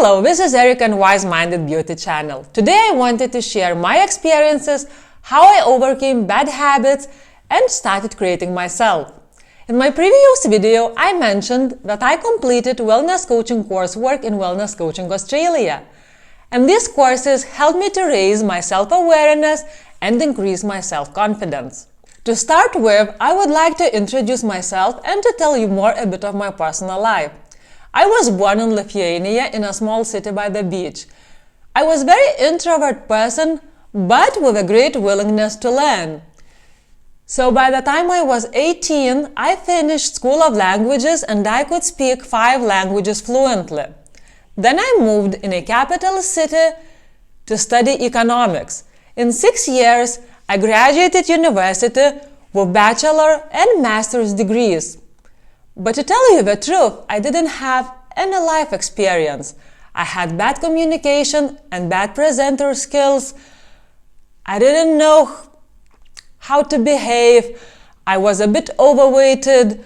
Hello, this is Eric and Wise Minded Beauty channel. Today I wanted to share my experiences, how I overcame bad habits and started creating myself. In my previous video, I mentioned that I completed wellness coaching coursework in Wellness Coaching Australia. And these courses helped me to raise my self-awareness and increase my self-confidence. To start with, I would like to introduce myself and to tell you more a bit of my personal life. I was born in Lithuania in a small city by the beach. I was a very introvert person, but with a great willingness to learn. So by the time I was 18, I finished School of Languages and I could speak 5 languages fluently. Then I moved in a capital city to study economics. In 6 years, I graduated university with bachelor and master's degrees. But to tell you the truth, I didn't have any life experience. I had bad communication and bad presenter skills. I didn't know how to behave. I was a bit overweighted.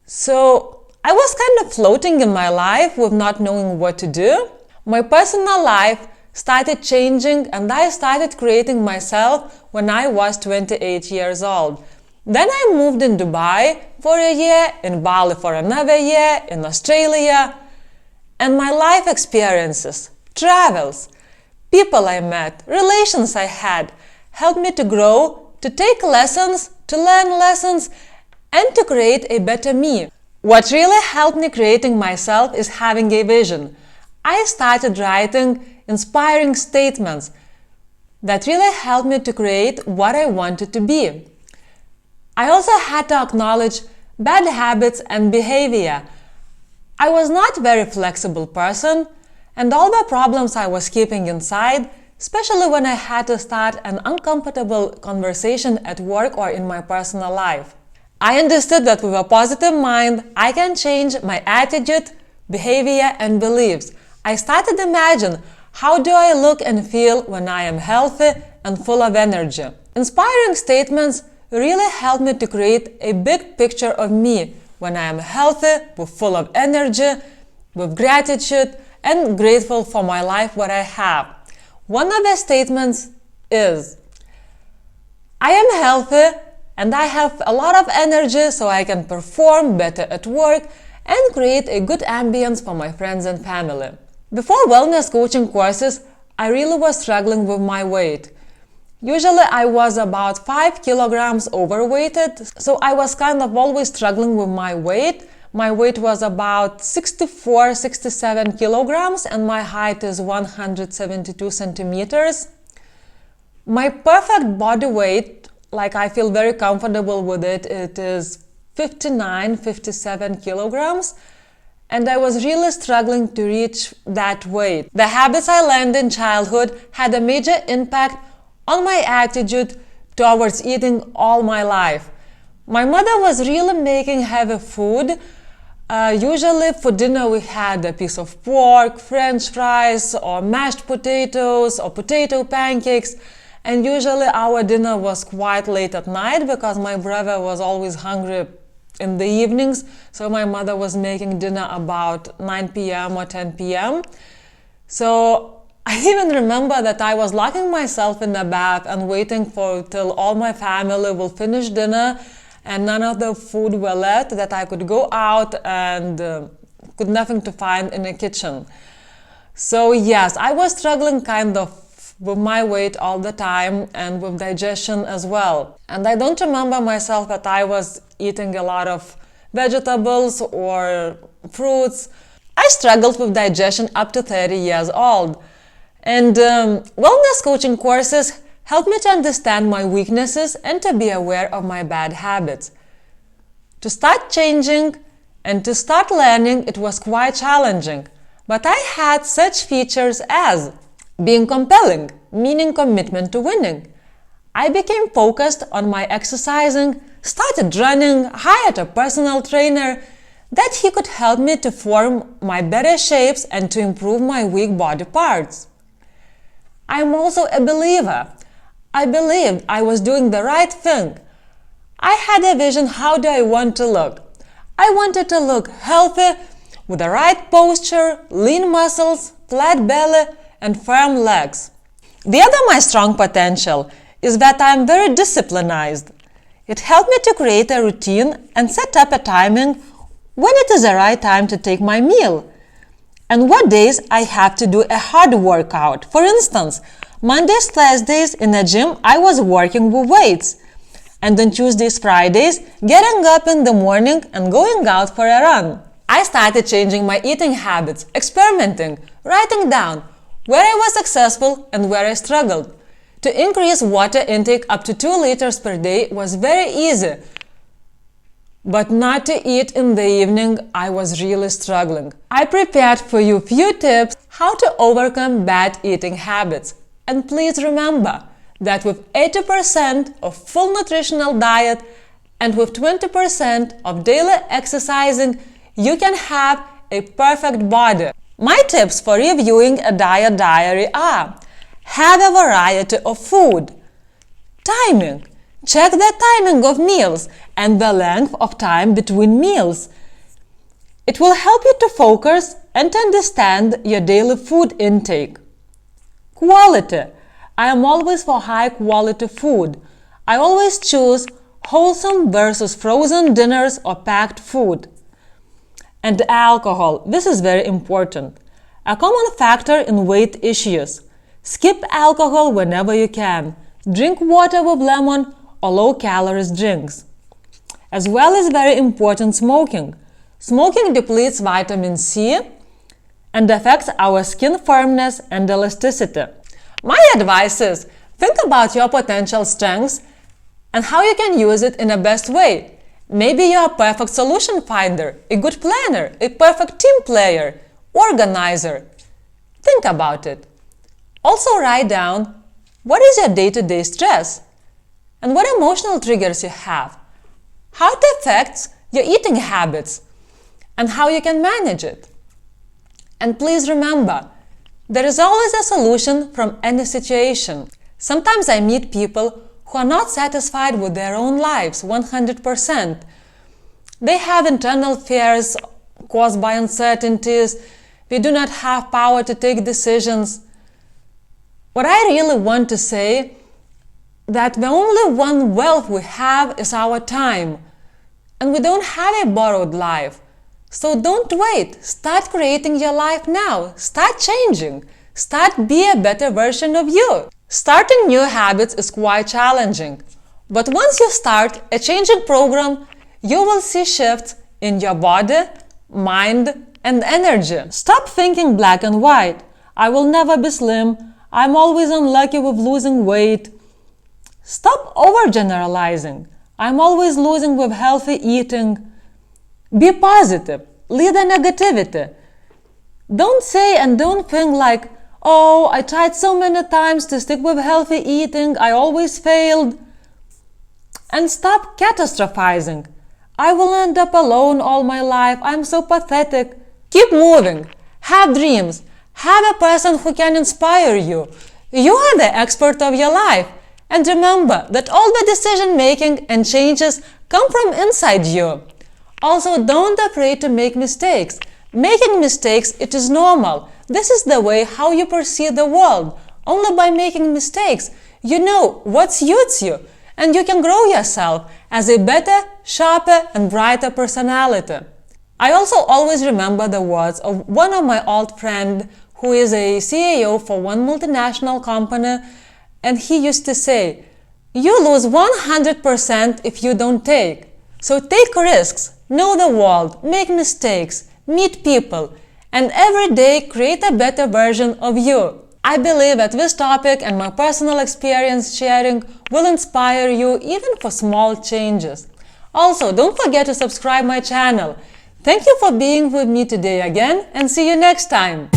So I was kind of floating in my life with not knowing what to do. My personal life started changing and I started creating myself when I was 28 years old. Then I moved in Dubai for a year, in Bali for another year, in Australia. And my life experiences, travels, people I met, relations I had, helped me to grow, to take lessons, to learn lessons, and to create a better me. What really helped me creating myself is having a vision. I started writing inspiring statements that really helped me to create what I wanted to be. I also had to acknowledge bad habits and behavior. I was not a very flexible person, and all the problems I was keeping inside, especially when I had to start an uncomfortable conversation at work or in my personal life. I understood that with a positive mind, I can change my attitude, behavior, and beliefs. I started to imagine how do I look and feel when I am healthy and full of energy. Inspiring statements really helped me to create a big picture of me when I am healthy, with full of energy, with gratitude, and grateful for my life, what I have. One of the statements is, I am healthy and I have a lot of energy so I can perform better at work and create a good ambience for my friends and family. Before wellness coaching courses, I really was struggling with my weight. Usually I was about 5 kilograms overweighted, so I was kind of always struggling with my weight. My weight was about 64-67 kilograms and my height is 172 centimeters. My perfect body weight, like I feel very comfortable with it, it is 59-57 kilograms. And I was really struggling to reach that weight. The habits I learned in childhood had a major impact on my attitude towards eating all my life. My mother was really making heavy food. Usually for dinner we had a piece of pork, french fries, or mashed potatoes, or potato pancakes. And usually our dinner was quite late at night because my brother was always hungry in the evenings. So my mother was making dinner about 9 p.m. or 10 p.m. So I even remember that I was locking myself in the bath and waiting till all my family will finish dinner and none of the food were left, that I could go out and could nothing to find in the kitchen. So yes, I was struggling kind of with my weight all the time and with digestion as well. And I don't remember myself that I was eating a lot of vegetables or fruits. I struggled with digestion up to 30 years old. And wellness coaching courses helped me to understand my weaknesses and to be aware of my bad habits. To start changing and to start learning, it was quite challenging. But I had such features as being compelling, meaning commitment to winning. I became focused on my exercising, started running, hired a personal trainer, that he could help me to form my better shapes and to improve my weak body parts. I'm also a believer. I believed I was doing the right thing. I had a vision, how do I want to look? I wanted to look healthy, with the right posture, lean muscles, flat belly, and firm legs. The other my strong potential is that I am very disciplined. It helped me to create a routine and set up a timing when it is the right time to take my meal, and what days I have to do a hard workout. For instance, Mondays, Thursdays in the gym I was working with weights, and on Tuesdays, Fridays getting up in the morning and going out for a run. I started changing my eating habits, experimenting, writing down where I was successful and where I struggled. To increase water intake up to 2 liters per day was very easy, but not to eat in the evening I was really struggling. I prepared for you few tips how to overcome bad eating habits. And please remember that with 80% of full nutritional diet and with 20% of daily exercising, you can have a perfect body. My tips for reviewing a diet diary are: have a variety of food. Timing. Check the timing of meals and the length of time between meals. It will help you to focus and to understand your daily food intake. Quality. I am always for high quality food. I always choose wholesome versus frozen dinners or packed food. And alcohol. This is very important. A common factor in weight issues. Skip alcohol whenever you can. Drink water with lemon or low-calorie drinks. As well as very important, smoking. Smoking depletes vitamin C and affects our skin firmness and elasticity. My advice is, think about your potential strengths and how you can use it in the best way. Maybe you're a perfect solution finder, a good planner, a perfect team player, organizer. Think about it. Also write down what is your day-to-day stress and what emotional triggers you have, how it affects your eating habits, and how you can manage it. And please remember, there is always a solution from any situation. Sometimes I meet people who are not satisfied with their own lives 100%. They have internal fears caused by uncertainties. We do not have power to take decisions. What I really want to say that the only one wealth we have is our time, and we don't have a borrowed life. So don't wait. Start creating your life now. Start changing. Start be a better version of you. Starting new habits is quite challenging, but once you start a changing program, you will see shifts in your body, mind, and energy. Stop thinking black and white. I will never be slim. I'm always unlucky with losing weight. Stop overgeneralizing. I'm always losing with healthy eating. Be positive. Lead the negativity. Don't say and don't think like, oh, I tried so many times to stick with healthy eating, I always failed. And stop catastrophizing. I will end up alone all my life, I'm so pathetic. Keep moving. Have dreams. Have a person who can inspire you. You are the expert of your life. And remember that all the decision making and changes come from inside you. Also, don't be afraid to make mistakes. Making mistakes, it is normal. This is the way how you perceive the world. Only by making mistakes, you know what suits you, and you can grow yourself as a better, sharper, and brighter personality. I also always remember the words of one of my old friends who is a CEO for one multinational company, and he used to say, you lose 100% if you don't take. So take risks, know the world, make mistakes, meet people, and every day create a better version of you. I believe that this topic and my personal experience sharing will inspire you even for small changes. Also, don't forget to subscribe my channel. Thank you for being with me today again, and see you next time.